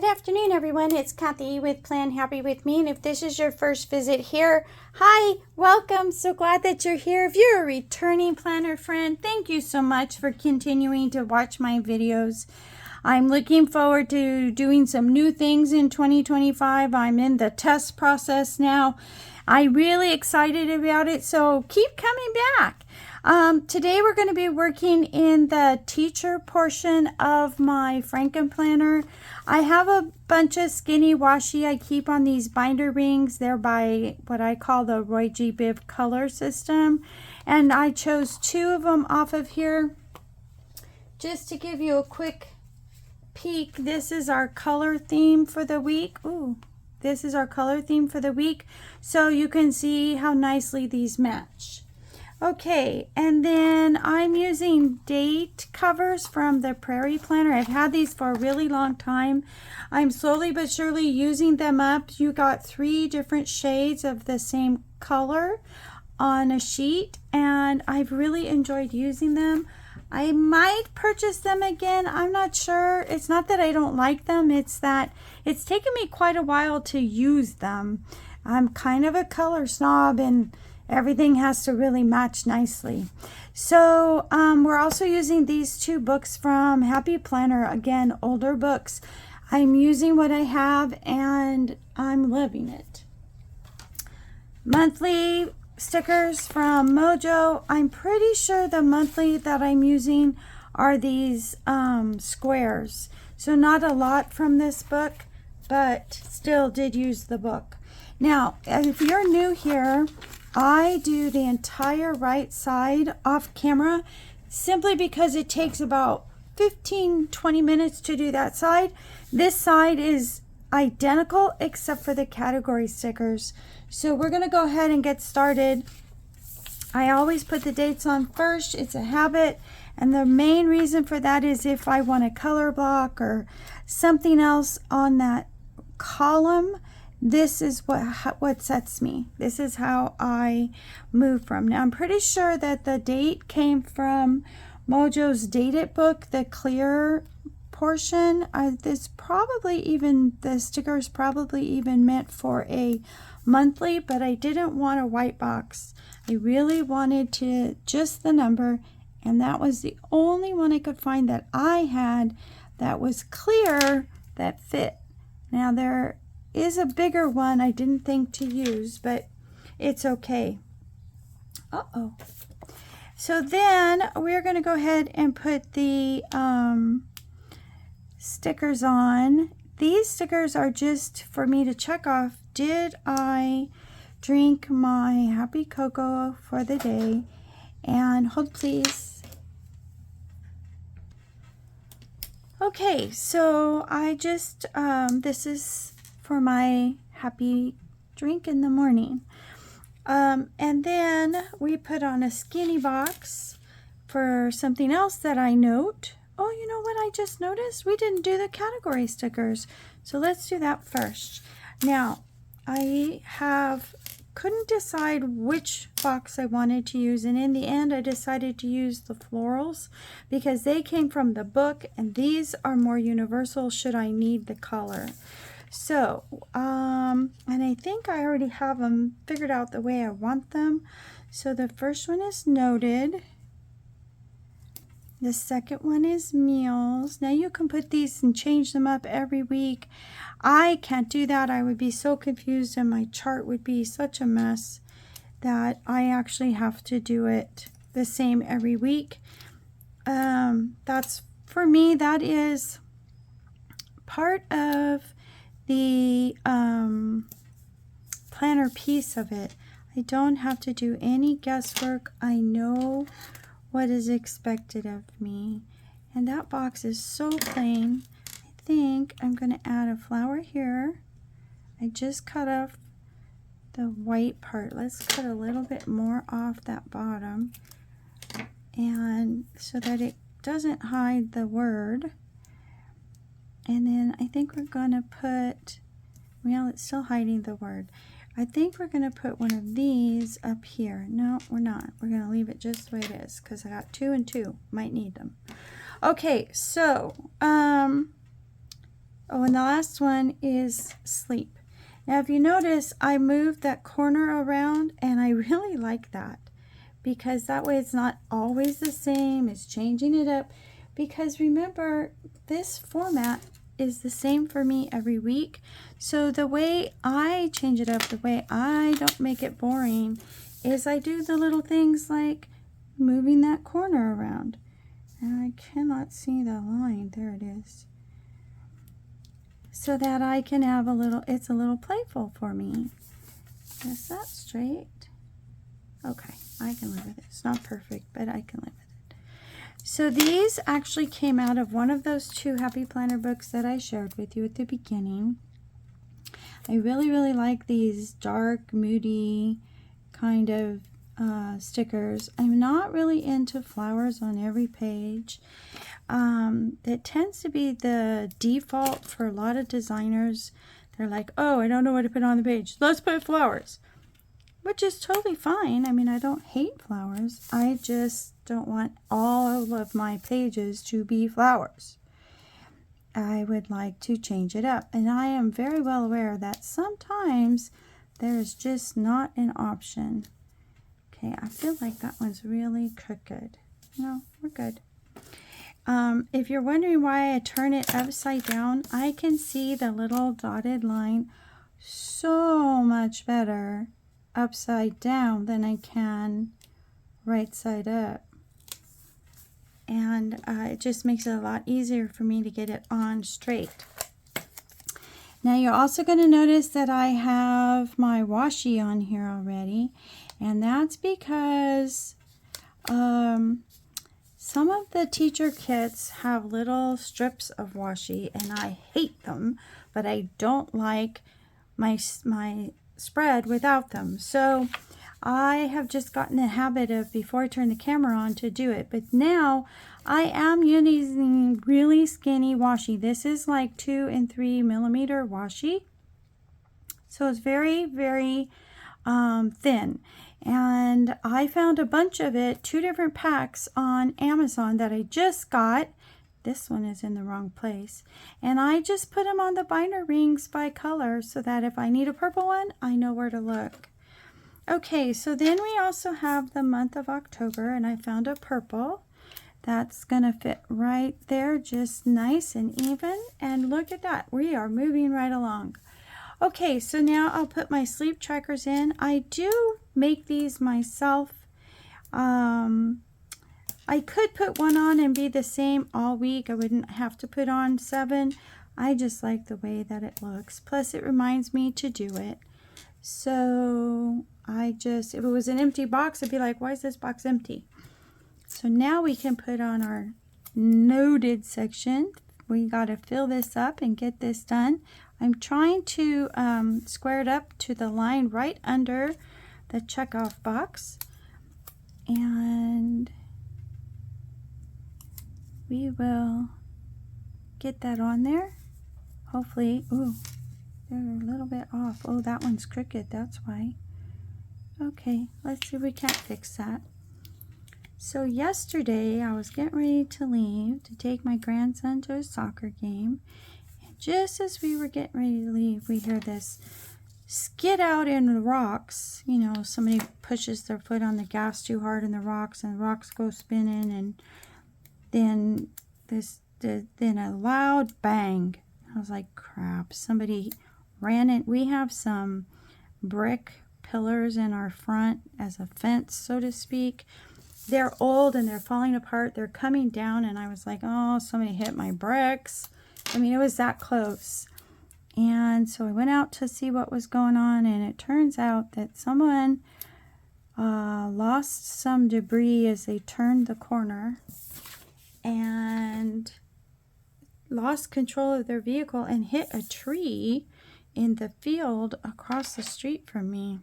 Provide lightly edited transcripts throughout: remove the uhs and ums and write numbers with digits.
Good afternoon, everyone. It's Kathy with Plan Happy With Me. And if this is your first visit here, hi, welcome. So glad that you're here. If you're a returning planner friend, thank you so much for continuing to watch my videos. I'm looking forward to doing some new things in 2025. I'm in the test process now. I'm really excited about it, so keep coming back. Today we're going to be working in the teacher portion of my Franken planner. I have a bunch of skinny washi I keep on these binder rings. They're by what I call the Roy G. Biv color system. And I chose 2 of them off of here. Just to give you a quick peek, this is our color theme for the week. Ooh, this is our color theme for the week. So you can see how nicely these match. Okay, and then I'm using date covers from the Prairie Planner. I've had these for a really long time. I'm slowly but surely using them up. You got 3 different shades of the same color on a sheet, and I've really enjoyed using them. I might purchase them again. I'm not sure. It's not that I don't like them. It's that it's taken me quite a while to use them. I'm kind of a color snob, and everything has to really match nicely. So we're also using these 2 books from Happy Planner. Again, older books. I'm using what I have, and I'm loving it. Monthly stickers from Mojo. I'm pretty sure the monthly that I'm using are these squares. So not a lot from this book, but still did use the book. Now, if you're new here, I do the entire right side off camera simply because it takes about 15-20 minutes to do that side. This side is identical except for the category stickers. So we're going to go ahead and get started. I always put the dates on first. It's a habit, and the main reason for that is if I want a color block or something else on that column, this is what sets me. This is how I move from. Now, I'm pretty sure that the date came from Mojo's Date It book, the clear portion. This probably even, the stickers probably even meant for a monthly, but I didn't want a white box. I really wanted to just the number, and that was the only one I could find that I had that was clear that fit. Now there is a bigger one I didn't think to use, but it's okay. So then we're going to go ahead and put the stickers on. These stickers are just for me to check off, did I drink my happy cocoa for the day? And hold please. Okay, so I just, this is for my happy drink in the morning. And then we put on a skinny box for something else that I note. Oh, you know what I just noticed? We didn't do the category stickers. So let's do that first. Now, I couldn't decide which box I wanted to use, and in the end I decided to use the Florals because they came from the book, and these are more universal should I need the color. So, and I think I already have them figured out the way I want them. So the first one is noted. The second one is meals. Now you can put these and change them up every week. I can't do that. I would be so confused and my chart would be such a mess that I actually have to do it the same every week. That's, for me, that is part of the planner piece of it. I don't have to do any guesswork. I know what is expected of me, and that box is so plain. I think I'm going to add a flower here. I just cut off the white part. Let's cut a little bit more off that bottom, and so that it doesn't hide the word. And then I think we're going to put, well, it's still hiding the word. I think we're going to put one of these up here. No, we're not. We're going to leave it just the way it is because I got 2 and 2. Might need them. Okay, so Oh, and the last one is sleep. Now, if you notice, I moved that corner around, and I really like that because that way it's not always the same. It's changing it up because remember, this format is the same for me every week. So the way I change it up, the way I don't make it boring, is I do the little things like moving that corner around. And I cannot see the line. There it is. So that I can have a little, it's a little playful for me. Is that straight? Okay, I can live with it. It's not perfect, but I can live with it. So these actually came out of one of those 2 Happy Planner books that I shared with you at the beginning. I really, really like these dark, moody kind of stickers. I'm not really into flowers on every page. That tends to be the default for a lot of designers. They're like, oh, I don't know what to put on the page. Let's put flowers. Which is totally fine. I mean, I don't hate flowers. I just don't want all of my pages to be flowers. I would like to change it up. And I am very well aware that sometimes there's just not an option. Okay, I feel like that one's really crooked. No, we're good. If you're wondering why I turn it upside down, I can see the little dotted line so much better upside down than I can right side up. And it just makes it a lot easier for me to get it on straight. Now you're also going to notice that I have my washi on here already, and that's because some of the teacher kits have little strips of washi, and I hate them, but I don't like my spread without them. So I have just gotten the habit of, before I turn the camera on, to do it. But now I am using really skinny washi. This is like 2 and 3 millimeter washi. So it's very, very thin. And I found a bunch of it, 2 different packs on Amazon that I just got. This one is in the wrong place. And I just put them on the binder rings by color so that if I need a purple one, I know where to look. Okay, so then we also have the month of October, and I found a purple that's going to fit right there, just nice and even. And look at that, we are moving right along. Okay, so now I'll put my sleep trackers in. I do make these myself. I could put one on and be the same all week. I wouldn't have to put on 7. I just like the way that it looks. Plus it reminds me to do it. So if it was an empty box, I'd be like, why is this box empty? So now we can put on our noted section. We got to fill this up and get this done. I'm trying to square it up to the line right under the checkoff box. And we will get that on there. Hopefully, ooh, they're a little bit off. Oh, that one's crooked, that's why. Okay, let's see if we can't fix that. So yesterday, I was getting ready to leave to take my grandson to a soccer game. And just as we were getting ready to leave, we hear this skid out in the rocks. You know, somebody pushes their foot on the gas too hard in the rocks, and the rocks go spinning, and then then a loud bang. I was like, crap, somebody ran it. We have some brick pillars in our front as a fence, so to speak. They're old and they're falling apart. They're coming down, and I was like, oh, somebody hit my bricks. I mean, it was that close. And so I went out to see what was going on, and it turns out that someone lost some debris as they turned the corner and lost control of their vehicle and hit a tree in the field across the street from me.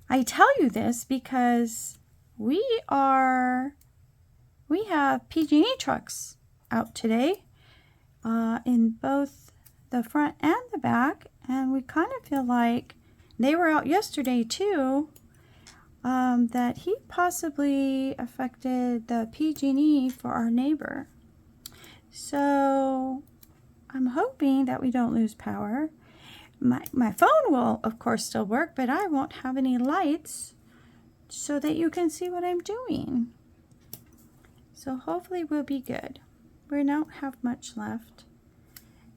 I tell you this because we have PG&E trucks out today in both the front and the back, and we kind of feel like they were out yesterday too, that he possibly affected the PG&E for our neighbor. So I'm hoping that we don't lose power. My phone will, of course, still work, but I won't have any lights so that you can see what I'm doing. So hopefully we'll be good. We don't have much left.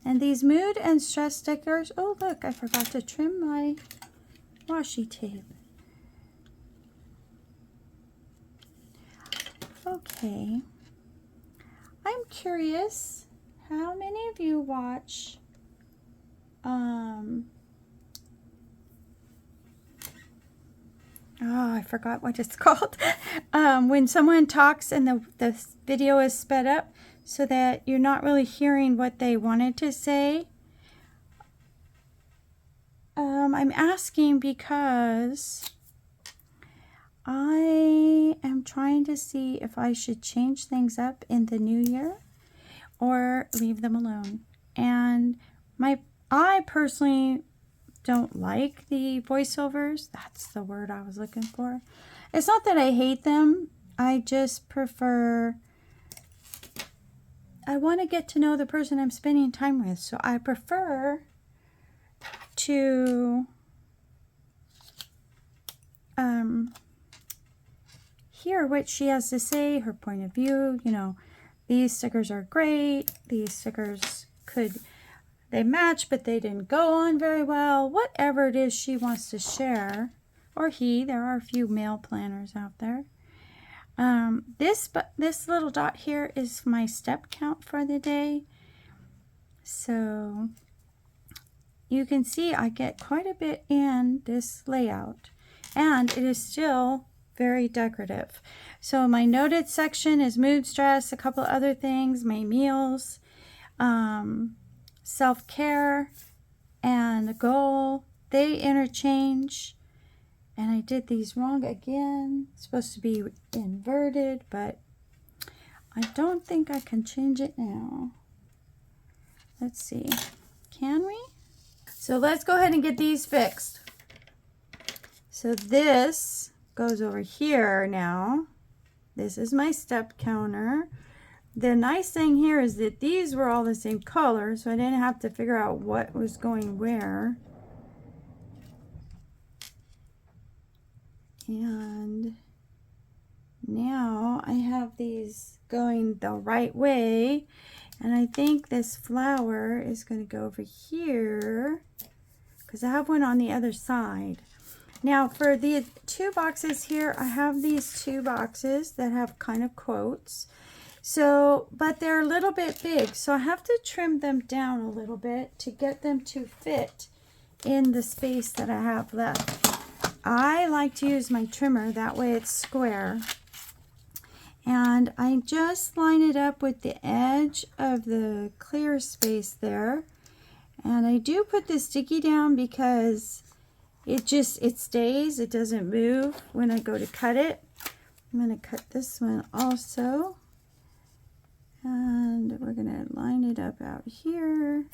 And these mood and stress stickers, oh look, I forgot to trim my washi tape. Okay. I'm curious, how many of you watch oh, I forgot what it's called. When someone talks and the video is sped up so that you're not really hearing what they wanted to say. I'm asking because I am trying to see if I should change things up in the new year or leave them alone. And I personally don't like the voiceovers. That's the word I was looking for. It's not that I hate them. I just prefer, I want to get to know the person I'm spending time with. So I prefer to hear what she has to say, her point of view. You know, these stickers are great. These stickers they match, but they didn't go on very well. Whatever it is she wants to share, or he. There are a few male planners out there. This little dot here is my step count for the day. So you can see I get quite a bit in this layout, and it is still very decorative. So my noted section is mood, stress, a couple other things, my meals, self-care, and a goal. They interchange, and I did these wrong again. It's supposed to be inverted, but I don't think I can change it now. Let's see, can we? So let's go ahead and get these fixed. So this goes over here now. This is my step counter. The nice thing here is that these were all the same color, so I didn't have to figure out what was going where. And now I have these going the right way, and I think this flower is going to go over here because I have one on the other side. Now for the two boxes here, I have these two boxes that have kind of quotes. So, but they're a little bit big, so I have to trim them down a little bit to get them to fit in the space that I have left. I like to use my trimmer, that way it's square. And I just line it up with the edge of the clear space there. And I do put the sticky down because it stays, it doesn't move when I go to cut it. I'm going to cut this one also. And we're going to line it up out here.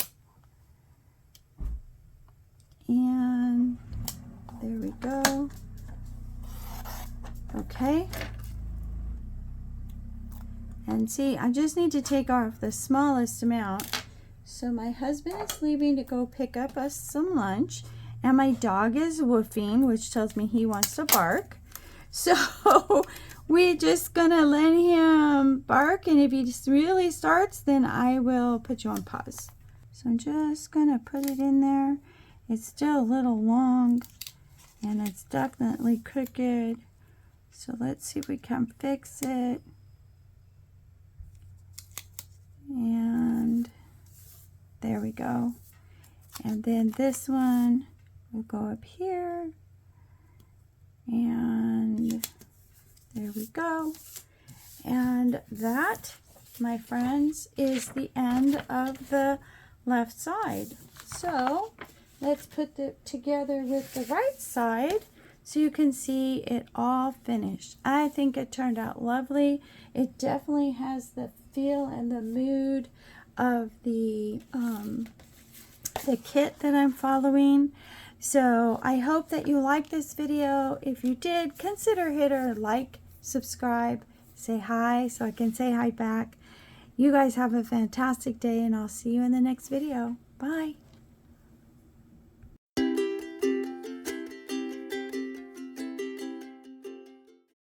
And there we go. Okay. And see, I just need to take off the smallest amount. So my husband is leaving to go pick up us some lunch. And my dog is woofing, which tells me he wants to bark. So we're just gonna let him bark, and if he just really starts, then I will put you on pause. So I'm just gonna put it in there. It's still a little long, and it's definitely crooked. So let's see if we can fix it. And there we go. And then this one will go up here. And there we go. And that, my friends, is the end of the left side. So let's put it together with the right side so you can see it all finished. I think it turned out lovely. It definitely has the feel and the mood of the kit that I'm following. So I hope that you liked this video. If you did, consider hitting like, subscribe, say hi so I can say hi back. You guys have a fantastic day, and I'll see you in the next video. Bye.